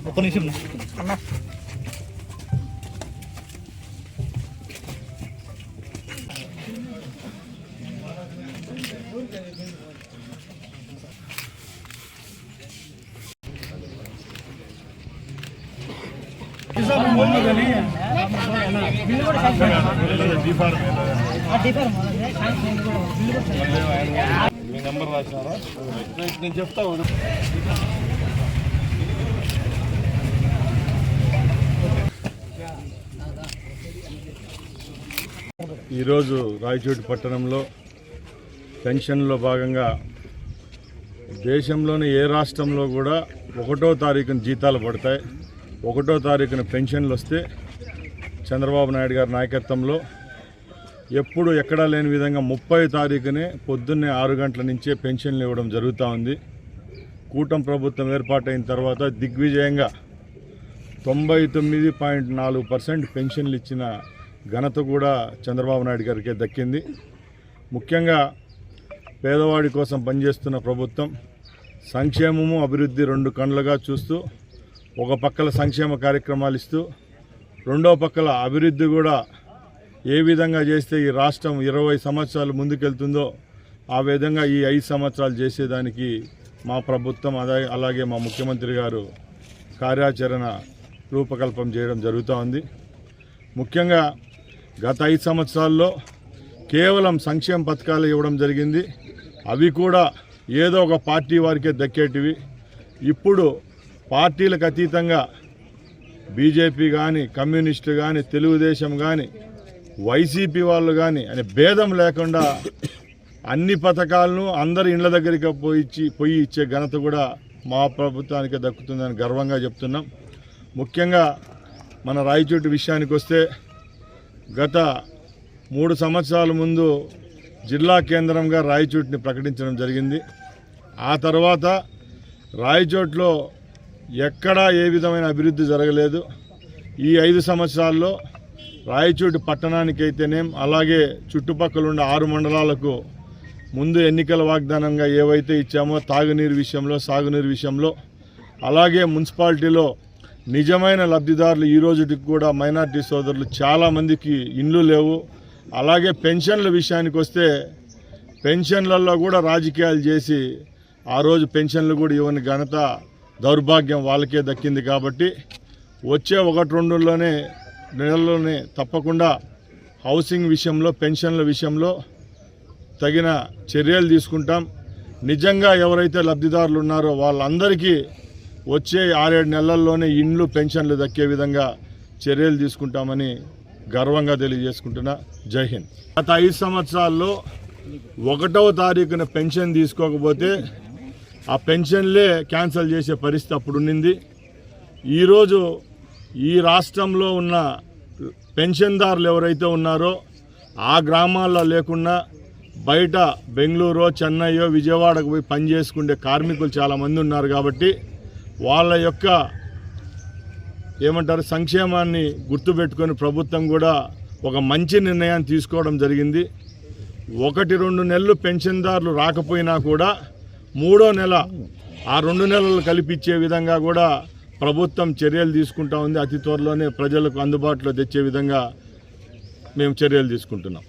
ఒక్క నిమిషం అన్న. మీ నెంబర్ రాసినారా? నేను చెప్తా. ఈరోజు రాయచోటి పట్టణంలో పెన్షన్లో భాగంగా దేశంలోని ఏ రాష్ట్రంలో కూడా 1వ తారీఖున జీతాలు పడతాయి, 1వ తారీఖున పెన్షన్లు వస్తే చంద్రబాబు నాయుడు గారి నాయకత్వంలో ఎప్పుడు ఎక్కడా లేని విధంగా 30వ తారీఖునే పొద్దున్నే 6 గంటల నుంచే పెన్షన్లు ఇవ్వడం జరుగుతూ ఉంది. కూటమి ప్రభుత్వం ఏర్పాటైన తర్వాత దిగ్విజయంగా 99.4% పెన్షన్లు ఇచ్చిన ఘనత కూడా చంద్రబాబు నాయుడు గారికే దక్కింది. ముఖ్యంగా పేదవాడి కోసం పనిచేస్తున్న ప్రభుత్వం సంక్షేమము అభివృద్ధి 2 కన్నులుగా చూస్తూ ఒక పక్కల సంక్షేమ కార్యక్రమాలు ఇస్తూ రెండో పక్కల అభివృద్ధి కూడా ఏ విధంగా చేస్తే ఈ రాష్ట్రం 20 సంవత్సరాలు ముందుకెళ్తుందో ఆ విధంగా ఈ 5 సంవత్సరాలు చేసేదానికి మా ప్రభుత్వం అలాగే మా ముఖ్యమంత్రి గారు కార్యాచరణ రూపకల్పన చేయడం జరుగుతూ ఉంది. ముఖ్యంగా గత 5 సంవత్సరాల్లో కేవలం సంక్షేమ పథకాలు ఇవ్వడం జరిగింది. అవి కూడా ఏదో ఒక పార్టీ వారికే దక్కేటివి. ఇప్పుడు పార్టీలకు అతీతంగా బీజేపీ కానీ, కమ్యూనిస్టు కానీ, తెలుగుదేశం కానీ, వైసీపీ వాళ్ళు కానీ అనే భేదం లేకుండా అన్ని పథకాలను అందరి ఇండ్ల దగ్గరికి పోయి ఇచ్చే ఘనత కూడా మా ప్రభుత్వానికే దక్కుతుందని గర్వంగా చెప్తున్నాం. ముఖ్యంగా మన రాయచోటి విషయానికి వస్తే గత 3 సంవత్సరాల ముందు జిల్లా కేంద్రంగా రాయచోటిని ప్రకటించడం జరిగింది. ఆ తర్వాత రాయచోట్లో ఎక్కడా ఏ విధమైన అభివృద్ధి జరగలేదు. ఈ 5 సంవత్సరాల్లో రాయచోటి పట్టణానికైతేనేం అలాగే చుట్టుపక్కల ఉన్న 6 మండలాలకు ముందు ఎన్నికల వాగ్దానంగా ఏవైతే ఇచ్చామో తాగునీరు విషయంలో, సాగునీరు విషయంలో, అలాగే మున్సిపాలిటీలో నిజమైన లబ్ధిదారులు ఈ రోజుకి కూడా మైనార్టీ సోదరులు చాలామందికి ఇండ్లు లేవు. అలాగే పెన్షన్ల విషయానికి వస్తే పెన్షన్లలో కూడా రాజకీయాలు చేసి ఆ రోజు పెన్షన్లు కూడా ఇవ్వని ఘనత దౌర్భాగ్యం వాళ్ళకే దక్కింది. కాబట్టి వచ్చే 1-2 నెలల్లోనే తప్పకుండా హౌసింగ్ విషయంలో, పెన్షన్ల విషయంలో తగిన చర్యలు తీసుకుంటాం. నిజంగా ఎవరైతే లబ్ధిదారులు ఉన్నారో వాళ్ళందరికీ వచ్చే 6-7 నెలల్లోనే ఇండ్లు, పెన్షన్లు దక్కే విధంగా చర్యలు తీసుకుంటామని గర్వంగా తెలియజేసుకుంటున్నా. జై హింద్. గత 5 సంవత్సరాల్లో 1వ తారీఖున పెన్షన్ తీసుకోకపోతే ఆ పెన్షన్లే క్యాన్సిల్ చేసే పరిస్థితి అప్పుడు ఉండింది. ఈరోజు ఈ రాష్ట్రంలో ఉన్న పెన్షన్దారులు ఎవరైతే ఉన్నారో ఆ గ్రామాల్లో లేకుండా బయట బెంగళూరు, చెన్నైయో, విజయవాడకు పోయి పనిచేసుకునే కార్మికులు చాలామంది ఉన్నారు. కాబట్టి వాళ్ళ యొక్క సంక్షేమాన్ని గుర్తుపెట్టుకొని ప్రభుత్వం కూడా ఒక మంచి నిర్ణయాన్ని తీసుకోవడం జరిగింది. 1-2 నెలలు పెన్షన్దారులు రాకపోయినా కూడా 3వ నెల ఆ 2 నెలలు కల్పించే విధంగా కూడా ప్రభుత్వం చర్యలు తీసుకుంటా ఉంది. అతి త్వరలోనే ప్రజలకు అందుబాటులో తెచ్చే విధంగా మేము చర్యలు తీసుకుంటున్నాం.